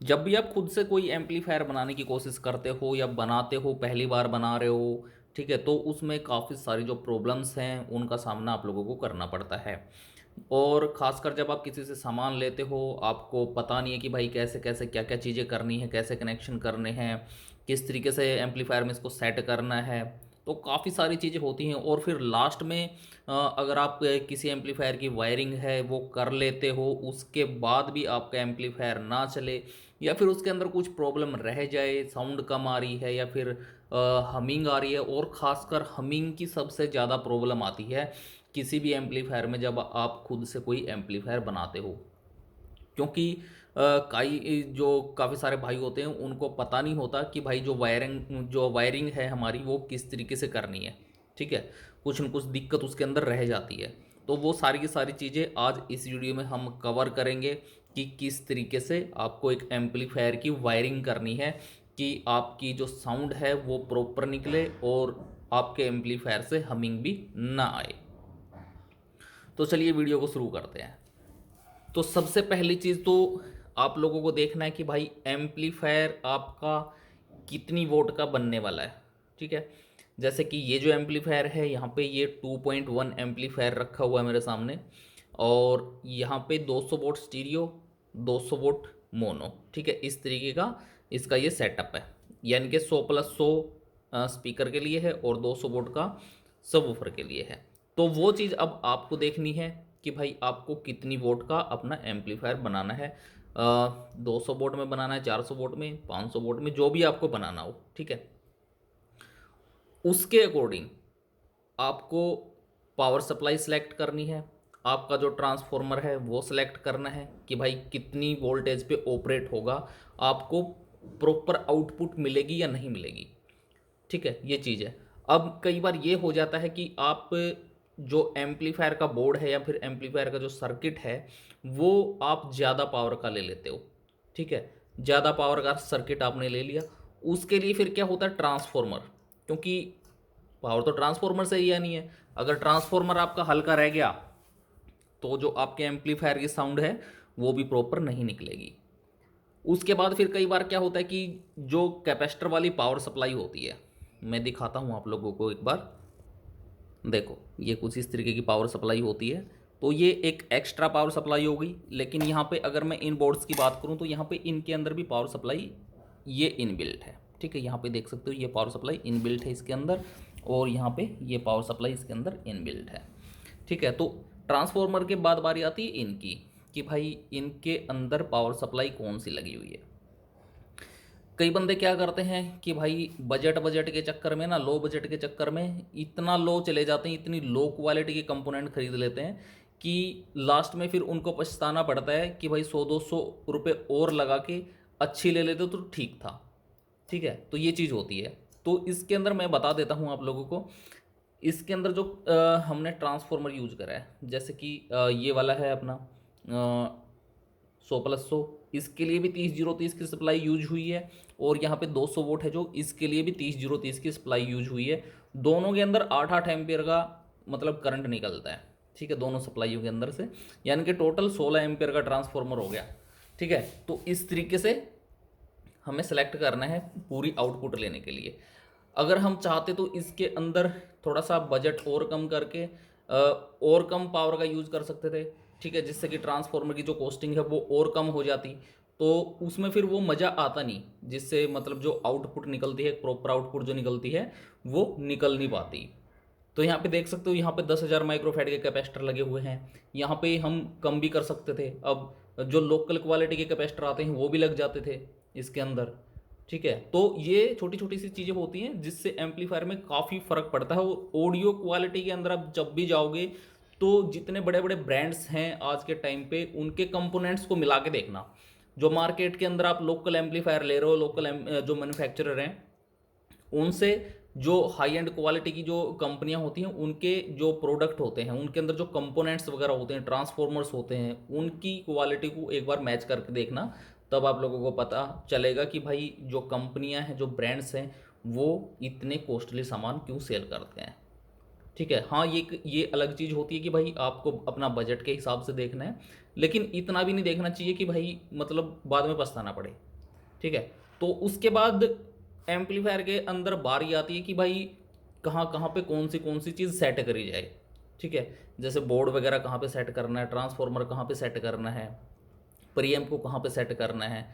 जब भी आप खुद से कोई एम्पलीफायर बनाने की कोशिश करते हो या बनाते हो, पहली बार बना रहे हो, ठीक है, तो उसमें काफ़ी सारी जो प्रॉब्लम्स हैं उनका सामना आप लोगों को करना पड़ता है। और ख़ासकर जब आप किसी से सामान लेते हो, आपको पता नहीं है कि भाई कैसे कैसे क्या क्या चीज़ें करनी है, कैसे कनेक्शन करने हैं, किस तरीके से एम्पलीफायर में इसको सेट करना है। तो काफ़ी सारी चीज़ें होती हैं और फिर लास्ट में अगर आप किसी एम्पलीफायर की वायरिंग है वो कर लेते हो, उसके बाद भी आपका एम्पलीफायर ना चले या फिर उसके अंदर कुछ प्रॉब्लम रह जाए, साउंड कम आ रही है या फिर हमिंग आ रही है, और ख़ासकर हमिंग की सबसे ज़्यादा प्रॉब्लम आती है किसी भी एम्पलीफायर में जब आप खुद से कोई एम्पलीफायर बनाते हो। क्योंकि कई जो काफ़ी सारे भाई होते हैं उनको पता नहीं होता कि भाई जो वायरिंग है हमारी वो किस तरीके से करनी है, ठीक है, कुछ न कुछ दिक्कत उसके अंदर रह जाती है। तो वो सारी की सारी चीज़ें आज इस वीडियो में हम कवर करेंगे कि किस तरीके से आपको एक एम्पलीफायर की वायरिंग करनी है कि आपकी जो साउंड है वो प्रॉपर निकले और आपके एम्पलीफायर से हमिंग भी ना आए। तो चलिए वीडियो को शुरू करते हैं। तो सबसे पहली चीज़ तो आप लोगों को देखना है कि भाई एम्पलीफायर आपका कितनी वोट का बनने वाला है, ठीक है। जैसे कि ये जो एम्पलीफायर है यहाँ पे ये 2.1 एम्पलीफायर रखा हुआ है मेरे सामने, और यहाँ पे 200 वोट स्टीरियो, 200 वोट मोनो, ठीक है, इस तरीके का इसका ये सेटअप है। यानी कि 100+100 स्पीकर के लिए है और 200 वोट का सबवूफर के लिए है। तो वो चीज़ अब आपको देखनी है कि भाई आपको कितनी वोट का अपना एम्पलीफायर बनाना है। 200 वोट में बनाना है, 400 वोट में, 500 वोट में, जो भी आपको बनाना हो, ठीक है। उसके अकॉर्डिंग आपको पावर सप्लाई सेलेक्ट करनी है, आपका जो ट्रांसफॉर्मर है वो सिलेक्ट करना है कि भाई कितनी वोल्टेज पे ऑपरेट होगा, आपको प्रॉपर आउटपुट मिलेगी या नहीं मिलेगी, ठीक है, ये चीज़ है। अब कई बार ये हो जाता है कि आप जो एम्पलीफायर का बोर्ड है या फिर एम्पलीफायर का जो सर्किट है वो आप ज़्यादा पावर का ले लेते हो, ठीक है, ज़्यादा पावर का सर्किट आपने ले लिया। उसके लिए फिर क्या होता है, ट्रांसफॉर्मर, क्योंकि पावर तो ट्रांसफॉर्मर से ही आनी है। अगर ट्रांसफॉर्मर आपका हल्का रह गया तो जो आपके एम्पलीफायर की साउंड है वो भी प्रॉपर नहीं निकलेगी। उसके बाद फिर कई बार क्या होता है कि जो कैपेसिटर वाली पावर सप्लाई होती है, मैं दिखाता हूँ आप लोगों को एक बार। देखो ये कुछ इस तरीके की पावर सप्लाई होती है। तो ये एक एक्स्ट्रा पावर सप्लाई हो गई, लेकिन यहाँ पे अगर मैं इन बोर्ड्स की बात करूँ तो यहाँ पे इनके अंदर भी पावर सप्लाई ये इनबिल्ट है, ठीक है। यहाँ पे देख सकते हो ये पावर सप्लाई इनबिल्ट है इसके अंदर, और यहाँ पे ये पावर सप्लाई इसके अंदर इनबिल्ट है, ठीक है। तो ट्रांसफॉर्मर के बाद बारी आती है इनकी, कि भाई इनके अंदर पावर सप्लाई कौन सी लगी हुई है। कई बंदे क्या करते हैं कि भाई बजट बजट के चक्कर में ना, लो बजट के चक्कर में इतना लो चले जाते हैं, इतनी लो क्वालिटी के कंपोनेंट खरीद लेते हैं कि लास्ट में फिर उनको पछताना पड़ता है कि भाई 100-200 रुपये और लगा के अच्छी ले लेते तो ठीक था, ठीक है। तो ये चीज़ होती है। तो इसके अंदर मैं बता देता हूँ आप लोगों को, इसके अंदर जो हमने ट्रांसफॉर्मर यूज करा है, जैसे कि ये वाला है अपना 100+100, इसके लिए भी 30-0-30 की सप्लाई यूज हुई है, और यहाँ पे 200 वोट है जो इसके लिए भी 30-0-30 की सप्लाई यूज हुई है। दोनों के अंदर 8-8 एम्पियर का मतलब करंट निकलता है, ठीक है, दोनों सप्लाइयों के अंदर से, यानी कि टोटल 16 एम्पियर का ट्रांसफॉर्मर हो गया, ठीक है। तो इस तरीके से हमें सेलेक्ट करना है पूरी आउटपुट लेने के लिए। अगर हम चाहते तो इसके अंदर थोड़ा सा बजट और कम करके और कम पावर का यूज़ कर सकते थे, ठीक है, जिससे कि ट्रांसफॉर्मर की जो कॉस्टिंग है वो और कम हो जाती। तो उसमें फिर वो मज़ा आता नहीं, जिससे मतलब जो आउटपुट निकलती है, प्रॉपर आउटपुट जो निकलती है वो निकल नहीं पाती। तो यहाँ पे देख सकते हो, यहाँ पे 10,000 माइक्रोफैड के कैपेसिटर लगे हुए हैं। यहाँ पे हम कम भी कर सकते थे, अब जो लोकल क्वालिटी के कैपेसिटर आते हैं वो भी लग जाते थे इसके अंदर, ठीक है। तो ये छोटी छोटी सी चीज़ें होती हैं जिससे एम्पलीफायर में काफ़ी फ़र्क पड़ता है। और ऑडियो क्वालिटी के अंदर आप जब भी जाओगे तो जितने बड़े बड़े ब्रांड्स हैं आज के टाइम पे उनके कंपोनेंट्स को मिला के देखना। जो मार्केट के अंदर आप लोकल एम्पलीफायर ले रहे हो, लोकल जो मैन्युफैक्चरर हैं उनसे, जो हाई एंड क्वालिटी की जो कंपनियां होती हैं उनके जो प्रोडक्ट होते हैं उनके अंदर जो कंपोनेंट्स वगैरह होते हैं, ट्रांसफॉर्मर्स होते हैं, उनकी क्वालिटी को एक बार मैच करके देखना। तब आप लोगों को पता चलेगा कि भाई जो कंपनियां हैं, जो ब्रांड्स हैं, वो इतने कॉस्टली सामान क्यों सेल करते हैं, ठीक है। हाँ, ये अलग चीज़ होती है कि भाई आपको अपना बजट के हिसाब से देखना है, लेकिन इतना भी नहीं देखना चाहिए कि भाई मतलब बाद में पछताना पड़े। ठीक है। तो उसके बाद एम्पलीफायर के अंदर बारी आती है कि भाई कहाँ कहाँ पे कौन सी चीज़ सेट करी जाए। ठीक है, जैसे बोर्ड वगैरह कहाँ पे सेट करना है, ट्रांसफार्मर कहाँ पे सेट करना है, प्रीएम्प को कहाँ पे सेट करना है,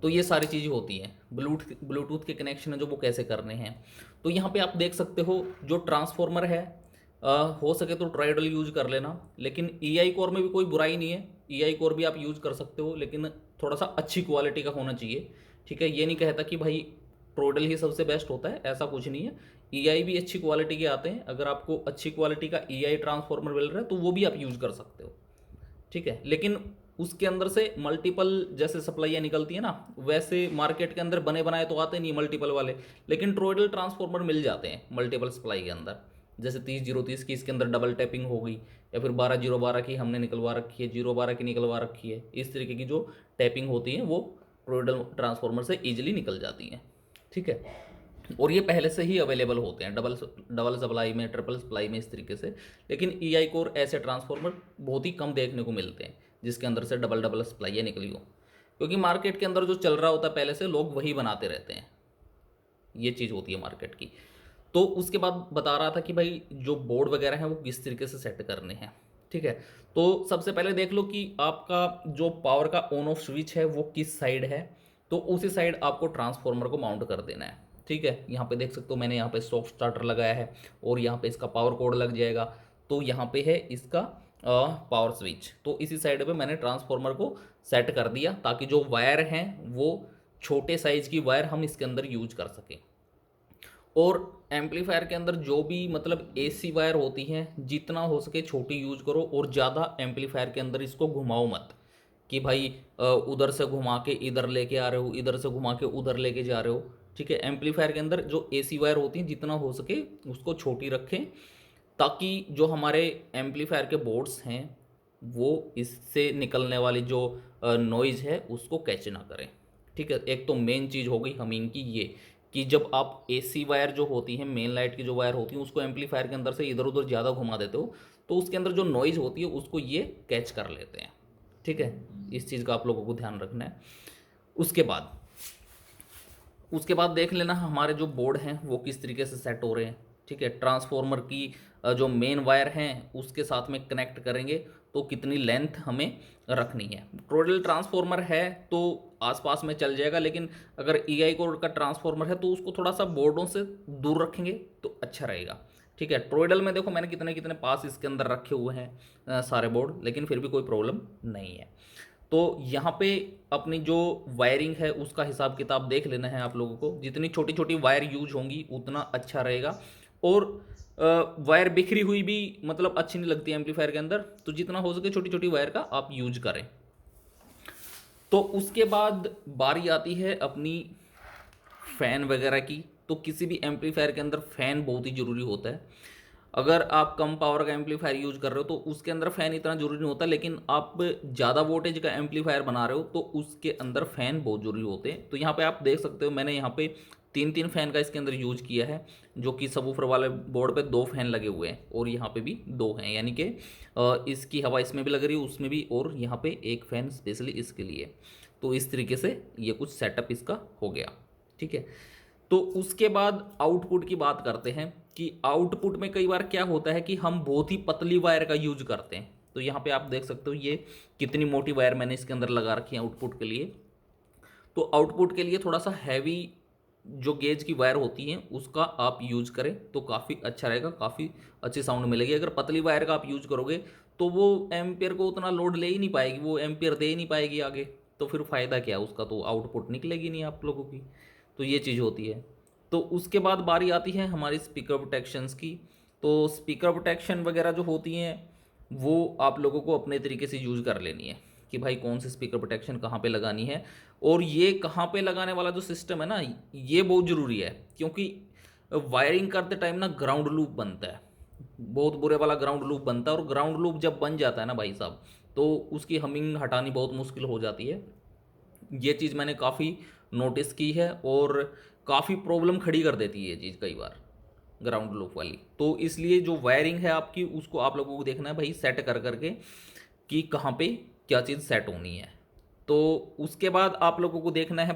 तो ये सारी चीज़ें होती हैं। ब्लूटूथ के कनेक्शन है जो वो कैसे करने हैं। तो यहाँ पे आप देख सकते हो जो ट्रांसफार्मर है, हो सके तो ट्राइडल यूज कर लेना, लेकिन ईआई कोर में भी कोई बुराई नहीं है, ईआई कोर भी आप यूज कर सकते हो, लेकिन थोड़ा सा अच्छी क्वालिटी का होना चाहिए। ठीक है, ये नहीं कहता कि भाई ट्रोडल ही सबसे बेस्ट होता है, ऐसा कुछ नहीं है। ईआई भी अच्छी क्वालिटी के आते हैं, अगर आपको अच्छी क्वालिटी का ईआई ट्रांसफार्मर मिल रहा है तो वो भी आप यूज कर सकते हो। ठीक है, लेकिन उसके अंदर से मल्टीपल जैसे सप्लाइयाँ निकलती है ना, वैसे मार्केट के अंदर बने बनाए तो आते नहीं मल्टीपल वाले, लेकिन ट्रोइडल ट्रांसफार्मर मिल जाते हैं मल्टीपल सप्लाई के अंदर। जैसे 30-0-30 की इसके अंदर डबल टैपिंग हो गई, या फिर 12-0-12 की हमने निकलवा रखी है, 0-12 की निकलवा रखी है। इस तरीके की जो टैपिंग होती है वो ट्रोइडल ट्रांसफार्मर से ईजिली निकल जाती हैं। ठीक है, और ये पहले से ही अवेलेबल होते हैं डबल सप्लाई में, ट्रिपल सप्लाई में, इस तरीके से। लेकिन ईआई कोर ऐसे ट्रांसफार्मर बहुत ही कम देखने को मिलते हैं जिसके अंदर से डबल डबल सप्लाइयाँ निकली हो, क्योंकि मार्केट के अंदर जो चल रहा होता है पहले से लोग वही बनाते रहते हैं। ये चीज़ होती है मार्केट की। तो उसके बाद बता रहा था कि भाई जो बोर्ड वगैरह हैं वो किस तरीके से सेट करने हैं। ठीक है, तो सबसे पहले देख लो कि आपका जो पावर का ऑन ऑफ स्विच है वो किस साइड है, तो उसी साइड आपको ट्रांसफार्मर को माउंट कर देना है। ठीक है, यहाँ पे देख सकते हो मैंने यहाँ पे स्टॉप स्टार्टर लगाया है, और यहाँ पे इसका पावर कोड लग जाएगा। तो यहाँ पे है इसका पावर स्विच, तो इसी साइड पे मैंने ट्रांसफार्मर को सेट कर दिया, ताकि जो वायर हैं वो छोटे साइज की वायर हम इसके अंदर यूज कर सकें। और एम्पलीफायर के अंदर जो भी मतलब एसी वायर होती हैं, जितना हो सके छोटी यूज करो, और ज़्यादा एम्पलीफायर के अंदर इसको घुमाओ मत कि भाई उधर से घुमा के इधर लेके आ रहे हो, इधर से घुमा के उधर लेके जा रहे हो। ठीक है, एम्पलीफायर के अंदर जो एसी वायर होती हैं जितना हो सके उसको छोटी रखें, ताकि जो हमारे एम्पलीफायर के बोर्ड्स हैं वो इससे निकलने वाली जो नॉइज़ है उसको कैच ना करें। ठीक है, एक तो मेन चीज़ हो गई हमिंग की ये, कि जब आप एसी वायर जो होती हैं, मेन लाइट की जो वायर होती है, उसको एम्पलीफायर के अंदर से इधर उधर ज़्यादा घुमा देते हो तो उसके अंदर जो नॉइज़ होती है उसको ये कैच कर लेते हैं। ठीक है, इस चीज़ का आप लोगों को ध्यान रखना है। उसके बाद उसके बाद देख लेना हमारे जो बोर्ड हैं वो किस तरीके से सेट हो रहे हैं। ठीक है, ट्रांसफार्मर की जो मेन वायर हैं उसके साथ में कनेक्ट करेंगे तो कितनी लेंथ हमें रखनी है। टोटल ट्रांसफार्मर है तो आसपास में चल जाएगा, लेकिन अगर ईआई कोर का ट्रांसफार्मर है तो उसको थोड़ा सा बोर्डों से दूर रखेंगे तो अच्छा रहेगा। ठीक है, ट्रोइडल में देखो मैंने कितने कितने पास इसके अंदर रखे हुए हैं सारे बोर्ड, लेकिन फिर भी कोई प्रॉब्लम नहीं है। तो यहाँ पे अपनी जो वायरिंग है उसका हिसाब किताब देख लेना है आप लोगों को। जितनी छोटी छोटी वायर यूज होंगी उतना अच्छा रहेगा, और वायर बिखरी हुई भी मतलब अच्छी नहीं लगती एम्पलीफायर के अंदर, तो जितना हो सके छोटी छोटी वायर का आप यूज करें। तो उसके बाद बारी आती है अपनी फ़ैन वगैरह की। तो किसी भी एम्पलीफायर के अंदर फ़ैन बहुत ही ज़रूरी होता है। अगर आप कम पावर का एम्पलीफायर यूज कर रहे हो तो उसके अंदर फ़ैन इतना ज़रूरी नहीं होता, लेकिन आप ज़्यादा वोल्टेज का एम्पलीफायर बना रहे हो तो उसके अंदर फ़ैन बहुत ज़रूरी होते हैं। तो यहाँ पे आप देख सकते हो मैंने यहाँ पे 3-3 फ़ैन का इसके अंदर यूज किया है, जो कि सबवूफर वाले बोर्ड पे 2 फ़ैन लगे हुए हैं और यहाँ पे भी 2 हैं, यानी कि इसकी हवा इसमें भी लग रही है उसमें भी, और यहाँ पे एक फ़ैन स्पेशली इसके लिए। तो इस तरीके से ये कुछ सेटअप इसका हो गया। ठीक है, तो उसके बाद आउटपुट की बात करते हैं कि आउटपुट में कई बार क्या होता है कि हम बहुत ही पतली वायर का यूज करते हैं। तो यहाँ पे आप देख सकते हो ये कितनी मोटी वायर मैंने इसके अंदर लगा रखी है आउटपुट के लिए। तो आउटपुट के लिए थोड़ा सा हैवी जो गेज की वायर होती है उसका आप यूज करें तो काफ़ी अच्छा रहेगा, काफ़ी अच्छी साउंड मिलेगी। अगर पतली वायर का आप यूज करोगे तो वो एम्पियर को उतना लोड ले ही नहीं पाएगी, वो एम्पियर दे ही नहीं पाएगी आगे, तो फिर फ़ायदा क्या उसका, तो आउटपुट निकलेगी नहीं आप लोगों की। तो ये चीज़ होती है। तो उसके बाद बारी आती है हमारी स्पीकर प्रोटेक्शंस की। तो स्पीकर प्रोटेक्शन वगैरह जो होती हैं वो आप लोगों को अपने तरीके से यूज़ कर लेनी है कि भाई कौन सी स्पीकर प्रोटेक्शन कहाँ पे लगानी है, और ये कहाँ पे लगाने वाला जो सिस्टम है ना ये बहुत ज़रूरी है, क्योंकि वायरिंग करते टाइम ना ग्राउंड लूप बनता है, बहुत बुरे वाला ग्राउंड लूप बनता है, और ग्राउंड लूप जब बन जाता है ना भाई साहब तो उसकी हमिंग हटानी बहुत मुश्किल हो जाती है। ये चीज़ मैंने काफ़ी नोटिस की है, और काफ़ी प्रॉब्लम खड़ी कर देती है ये चीज़ कई बार ग्राउंड लूप वाली। तो इसलिए जो वायरिंग है आपकी उसको आप लोगों को देखना है भाई सेट कर करके कि कहाँ पे क्या चीज़ सेट होनी है। तो उसके बाद आप लोगों को देखना है